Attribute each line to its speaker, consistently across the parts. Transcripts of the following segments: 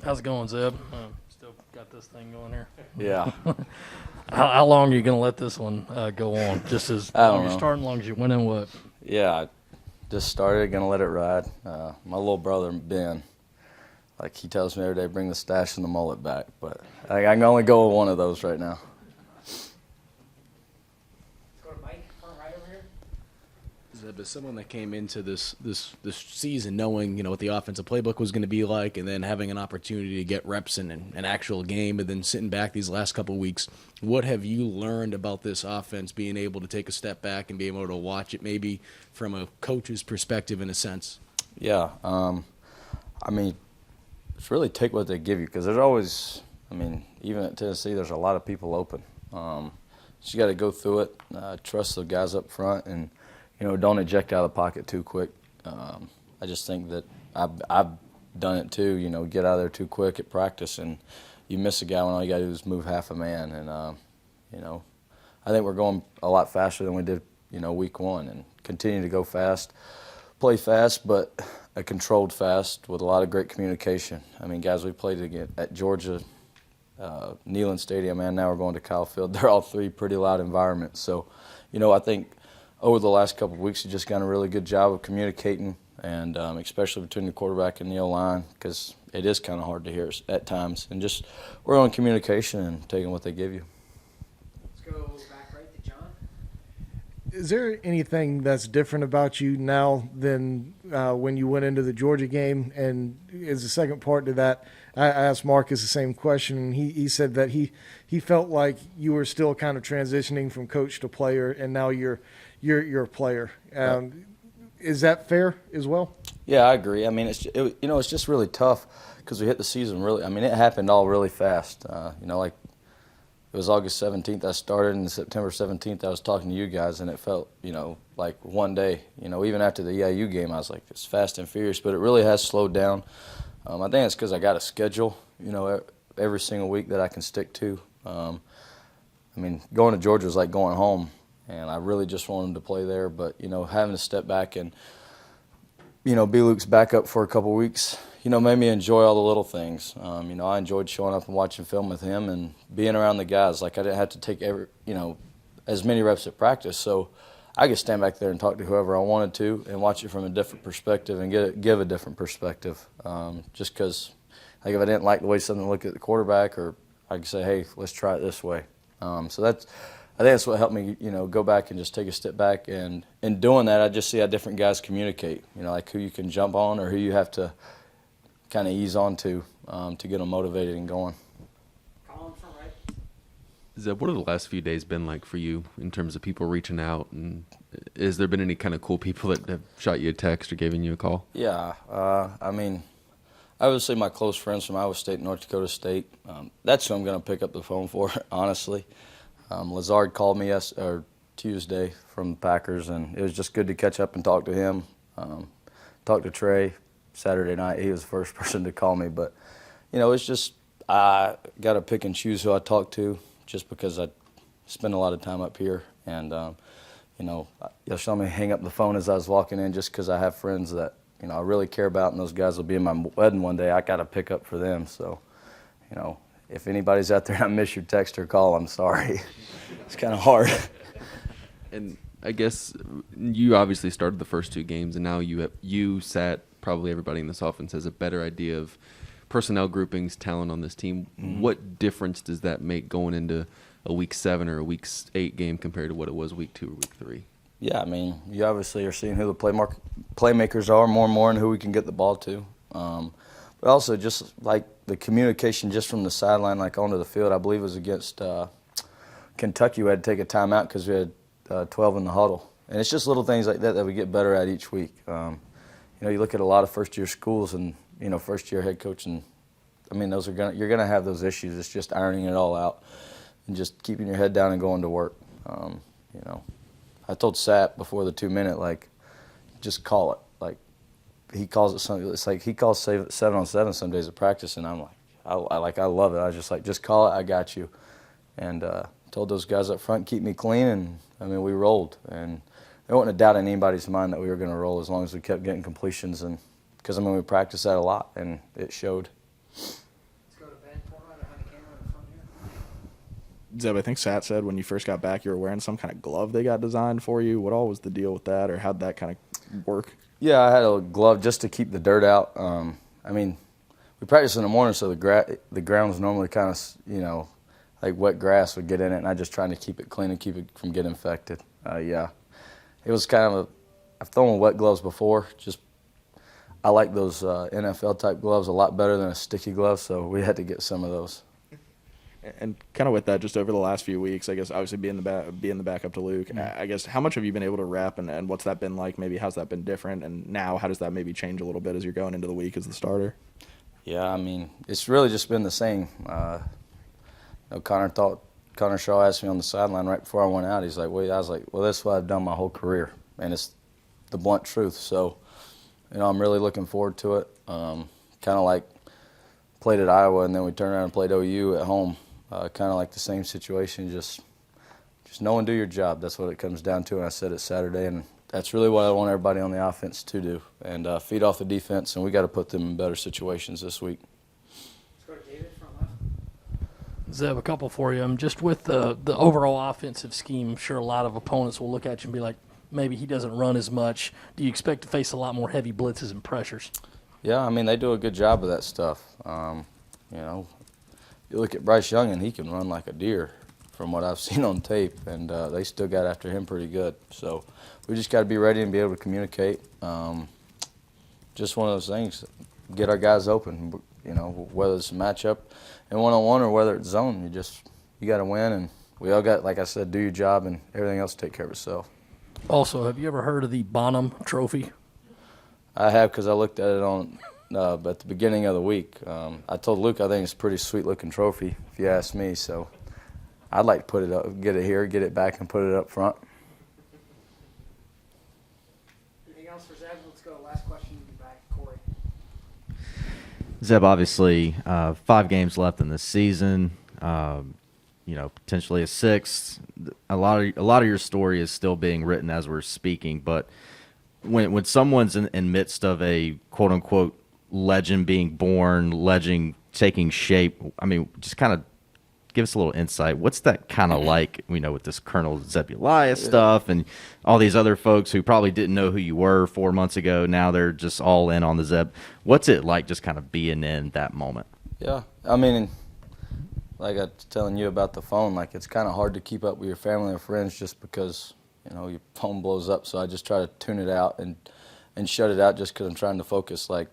Speaker 1: How's it going, Zeb? Still got this thing going here.
Speaker 2: Yeah.
Speaker 1: How long are you going to let this one go on? Just as
Speaker 2: I don't
Speaker 1: long as
Speaker 2: know.
Speaker 1: you start, as long as you win and what?
Speaker 2: Yeah, I just started, gonna let it ride. My little brother, Ben, like he tells me every day, bring the stash and the mullet back. But I can only go with one of those right now.
Speaker 3: Go to Mike, front right over here.
Speaker 4: Zeb, as someone that came into this season knowing what the offensive playbook was going to be like, and then having an opportunity to get reps in an actual game, and then sitting back these last couple of weeks, what have you learned about this offense? Being able to take a step back and being able to watch it, maybe from a coach's perspective, in a sense.
Speaker 2: Yeah. I mean, it's really take what they give you because there's always, even at Tennessee, there's a lot of people open. So you got to go through it, trust the guys up front, and don't eject out of the pocket too quick. I just think that I've done it too. Get out of there too quick at practice, and you miss a guy when all you got to do is move half a man. And I think we're going a lot faster than we did, week one, and continue to go fast, play fast, but a controlled fast with a lot of great communication. Guys, we played again at Georgia, Noland Stadium, and now we're going to Kyle Field. They're all three pretty loud environments. So, I think over the last couple of weeks, we've just done a really good job of communicating, and especially between the quarterback and the O-line, because it is kind of hard to hear at times. And just we're on communication and taking what they give you.
Speaker 3: Let's go back right to John.
Speaker 5: Is there anything that's different about you now than when you went into the Georgia game? And as a second part to that, I asked Marcus the same question, and he said that he felt like you were still kind of transitioning from coach to player, and now you're a player. Is that fair as well?
Speaker 2: Yeah, I agree. It's just really tough because we hit the season really. It happened all really fast. Like it was August 17th I started, and September 17th I was talking to you guys, and it felt, like one day. Even after the EIU game, I was like, it's fast and furious, but it really has slowed down. I think it's because I got a schedule, every single week that I can stick to. Going to Georgia was like going home. And I really just wanted to play there, but having to step back and B. Luke's back up for a couple weeks, made me enjoy all the little things. I enjoyed showing up and watching film with him and being around the guys. Like I didn't have to take as many reps at practice, so I could stand back there and talk to whoever I wanted to and watch it from a different perspective and give a different perspective. Just because, like, if I didn't like the way something looked at the quarterback, or I could say, hey, let's try it this way. I think that's what helped me, go back and just take a step back. And in doing that, I just see how different guys communicate, like who you can jump on or who you have to kind of ease on to get them motivated and going.
Speaker 3: Colin, front right.
Speaker 6: Zeb, what have the last few days been like for you in terms of people reaching out? And has there been any kind of cool people that have shot you a text or given you a call?
Speaker 2: Yeah. I would say my close friends from Iowa State, North Dakota State, that's who I'm going to pick up the phone for, honestly. Lazard called me Tuesday from the Packers, and it was just good to catch up and talk to him. Talked to Trey Saturday night. He was the first person to call me. But, it's just I got to pick and choose who I talk to just because I spend a lot of time up here. And, you'll show me hang up the phone as I was walking in just because I have friends that, I really care about, and those guys will be in my wedding one day. I got to pick up for them. So, if anybody's out there and I miss your text or call, I'm sorry. It's kind of hard.
Speaker 6: And I guess you obviously started the first two games, and now you sat, probably everybody in this offense has a better idea of personnel groupings, talent on this team. Mm-hmm. What difference does that make going into a Week 7 or a Week 8 game compared to what it was Week 2 or Week 3?
Speaker 2: Yeah, you obviously are seeing who the playmakers are more and more and who we can get the ball to. But also just like the communication just from the sideline, like onto the field. I believe it was against Kentucky. We had to take a timeout because we had 12 in the huddle. And it's just little things like that we get better at each week. You look at a lot of first-year schools and, first-year head coach, and, you're going to have those issues. It's just ironing it all out and just keeping your head down and going to work. I told Sapp before the 2-minute, just call it. He calls it something. It's like he calls 7-on-7 some days at practice, and I'm like, I love it. I was just like, just call it. I got you. And told those guys up front, keep me clean, and we rolled. And there wasn't a doubt in anybody's mind that we were going to roll as long as we kept getting completions, and because we practiced that a lot, and it showed.
Speaker 7: Zeb, I think Sat said when you first got back you were wearing some kind of glove they got designed for you. What all was the deal with that, or how'd that kind of work?
Speaker 2: Yeah, I had a glove just to keep the dirt out. I mean, we practice in the morning, so the ground's normally kind of, like wet grass would get in it, and I just trying to keep it clean and keep it from getting infected. Yeah, it was kind of I've thrown wet gloves before. I like those NFL type gloves a lot better than a sticky glove, so we had to get some of those.
Speaker 7: And kind of with that, just over the last few weeks, I guess obviously being the backup to Luke, I guess how much have you been able to rep, and what's that been like? Maybe how's that been different, and now how does that maybe change a little bit as you're going into the week as the starter?
Speaker 2: Yeah, I mean, it's really just been the same. Connor Shaw asked me on the sideline right before I went out. He's like, "Wait," I was like, "Well, that's what I've done my whole career," and it's the blunt truth. So, I'm really looking forward to it. Kind of like played at Iowa, and then we turned around and played OU at home. Kind of like the same situation, just know and do your job. That's what it comes down to, and I said it Saturday, and that's really what I want everybody on the offense to do, and feed off the defense, and we got to put them in better situations this week.
Speaker 3: Let's go to David from left.
Speaker 1: Zeb, a couple for you. Just with the overall offensive scheme, I'm sure a lot of opponents will look at you and be like, maybe he doesn't run as much. Do you expect to face a lot more heavy blitzes and pressures?
Speaker 2: Yeah, I mean, they do a good job of that stuff. You look at Bryce Young, and he can run like a deer from what I've seen on tape, and they still got after him pretty good. So we just got to be ready and be able to communicate. Just one of those things, get our guys open, whether it's a matchup and one-on-one or whether it's zone. You got to win, and we all got, like I said, do your job, and everything else take care of itself.
Speaker 1: Also, have you ever heard of the Bonham Trophy?
Speaker 2: I have, because I looked at it at the beginning of the week. I told Luke I think it's a pretty sweet-looking trophy, if you ask me. So I'd like to put it up, get it here, get it back, and put it up front.
Speaker 3: Anything else for Zeb? Let's go. Last question back, Corey.
Speaker 8: Zeb, obviously, 5 games left in the season. Potentially a 6th. A lot of your story is still being written as we're speaking, but when someone's in midst of a quote unquote legend being born, legend taking shape, I mean, just kind of give us a little insight. What's that kind of like, with this Colonel Zebuliah stuff and all these other folks who probably didn't know who you were 4 months ago, now they're just all in on the Zeb. What's it like just kind of being in that moment?
Speaker 2: Yeah, I mean, like I was telling you about the phone, like it's kind of hard to keep up with your family and friends just because, your phone blows up. So I just try to tune it out and shut it out just because I'm trying to focus. Like,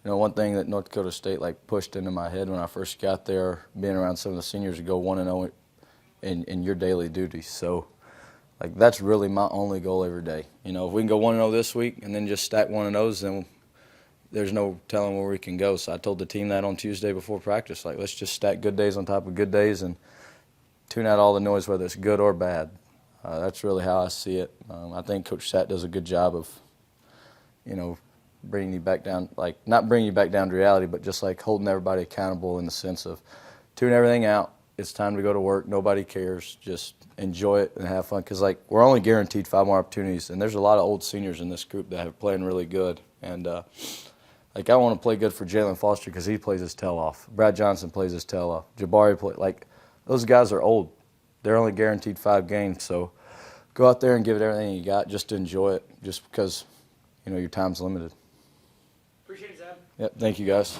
Speaker 2: one thing that North Dakota State pushed into my head when I first got there, being around some of the seniors, to go 1-0 in your daily duties. So, that's really my only goal every day. If we can go 1-0 this week and then just stack 1-0s, then there's no telling where we can go. So I told the team that on Tuesday before practice, let's just stack good days on top of good days and tune out all the noise, whether it's good or bad. That's really how I see it. I think Coach Satt does a good job of, bringing you back down, not bringing you back down to reality, but just holding everybody accountable in the sense of tune everything out. It's time to go to work. Nobody cares. Just enjoy it and have fun. Because, we're only guaranteed 5 more opportunities, and there's a lot of old seniors in this group that have playing really good. And, I want to play good for Jalen Foster because he plays his tail off. Brad Johnson plays his tail off. Jabari those guys are old. They're only guaranteed 5 games. So go out there and give it everything you got just to enjoy it, just because, your time's limited.
Speaker 3: Appreciate it, Zeb.
Speaker 2: Yep, thank you, guys.